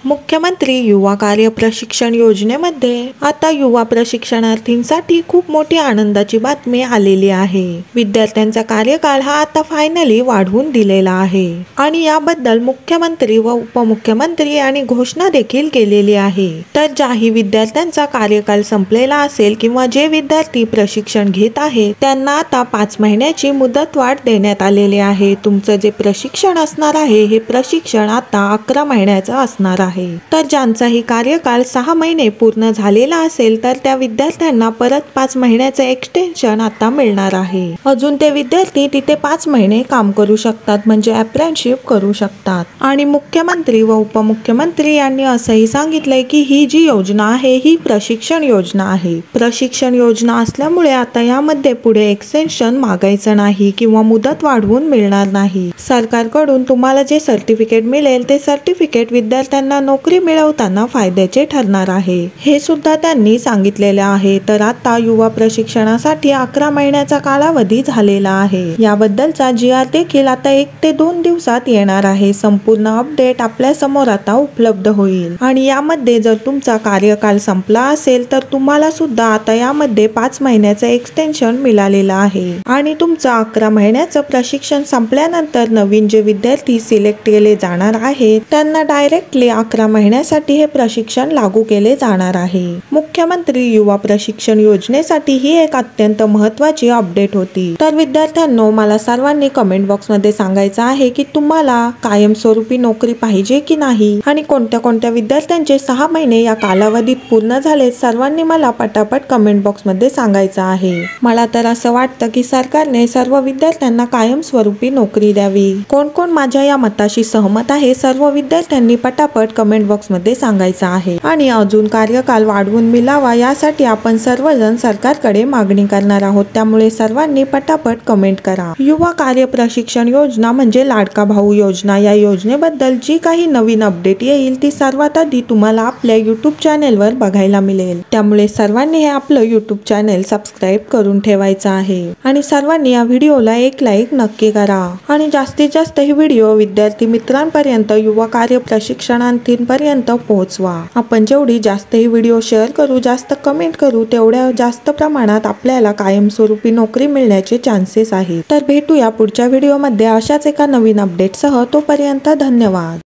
मुख्यमंत्री युवा कार्य प्रशिक्षण योजनेमध्ये आता युवा प्रशिक्षणार्थींसाठी खूप मोठी आनंदाची बातमी आलेली आहे। विद्यार्थ्यांचा कार्यकाळ हा आता फायनली वाढवून दिलेला आहे आणि याबद्दल मुख्यमंत्री व उपमुख्यमंत्री यांनी घोषणा देखील केलेली आहे। तर ज्याही विद्यार्थ्यांचा कार्यकाळ संपलेला असेल किंवा जे विद्यार्थी प्रशिक्षण घेत आहेत त्यांना आता 5 महिन्याची मुदतवाढ देण्यात आलेली आहे। तुमचं जे प्रशिक्षण असणार आहे हे प्रशिक्षण आता 11 महिन्याचं असणार आहे। तर ज्यांचाही कार्यकाळ 6 महिने पूर्ण झालेला असेल तर त्या विद्यार्थ्यांना परत 5 महिन्याचं एक्सटेन्शन आता मिळणार आहे। अजून ते विद्यार्थी तिथे 5 महिने काम करू शकतात, म्हणजे अप्रेंटिसशिप करू शकतात। आणि मुख्यमंत्री व उपमुख्यमंत्री यांनी असंही सांगितलंय की ही जी योजना आहे ही प्रशिक्षण योजना आहे। प्रशिक्षण योजना असल्यामुळे आता यामध्ये पुढे एक्सटेन्शन मागायचं नाही किंवा मुदत वाढवून मिळणार नाही। सरकारकडून तुम्हाला जे सर्टिफिकेट मिळेल ते सर्टिफिकेट विद्यार्थ्यांना नोकरी मिळवताना फायद्याचे ठरणार आहे, हे सुद्धा त्यांनी सांगितलेले आहे। तर आता युवा प्रशिक्षणासाठी 11 महिन्याचा कालावधी झालेला आहे। याबद्दलचा GR देखील आता 1 ते 2 दिवसात येणार आहे। संपूर्ण अपडेट आपल्या समोर आता उपलब्ध होईल आणि यामध्ये जर तुमचा कार्यकाळ संपला असेल तर तुम्हाला सुद्धा आता यामध्ये 5 महिन्याचं एक्सटेन्शन मिळालेलं आहे आणि तुमचं 11 महिन्याचं प्रशिक्षण संपल्यानंतर नवीन जे विद्यार्थी सिलेक्ट केले जाणार आहेत त्यांना डायरेक्टली 11 महिन्यासाठी हे प्रशिक्षण लागू केले जाणार आहे। मुख्यमंत्री युवा प्रशिक्षण योजनेसाठी ही एक अत्यंत महत्त्वाची अपडेट होती। तर विद्यार्थ्यांनो, मला सर्वांनी कमेंट बॉक्स मध्ये सांगायचं आहे की तुम्हाला कायमस्वरूपी नोकरी पाहिजे की नाही आणि कोणत्या कोणत्या विद्यार्थ्यांचे 6 महिने या कालावधीत पूर्ण झाले, सर्वांनी मला पटापट कमेंट बॉक्स मध्ये सांगायचं आहे। मला तर असं वाटतं की सरकारने सर्व विद्यार्थ्यांना कायमस्वरूपी नोकरी द्यावी। कोण कोण माझ्या या मताशी सहमत आहे सर्व विद्यार्थ्यांनी पटापट कमेंट बॉक्स मध्ये सांगायचं आहे। आणि अजून कार्यकाळ वाढवून मिळावा यासाठी आपण सर्वजण सरकारकडे मागणी करणार आहोत, त्यामुळे सर्वांनी पटापट कमेंट करा। युवा कार्य प्रशिक्षण योजना म्हणजे लाडका भाऊ योजना, या योजनेबद्दल जी काही नवीन अपडेट येईल ती सर्वात आधी तुम्हाला आपल्या YouTube चॅनेलवर बघायला मिळेल, त्यामुळे सर्वांनी हे आपलं YouTube चॅनेल सबस्क्राईब करून ठेवायचं आहे आणि सर्वांनी या व्हिडिओला एक लाईक नक्की करा आणि जास्तीत जास्त हे व्हिडिओ विद्यार्थी मित्रांपर्यंत, युवा कार्य प्रशिक्षणार्थींपर्यंत पोहोचवा। आपण जेवढी जास्त ही व्हिडिओ शेअर करू, जास्त कमेंट करू, तेवढ्या जास्त प्रमाणात आपल्याला कायमस्वरूपी नोकरी मिळण्याचे चान्सेस आहेत। तर भेटूया पुढच्या व्हिडिओमध्ये अशाच एका नवीन अपडेटसह। तोपर्यंत धन्यवाद।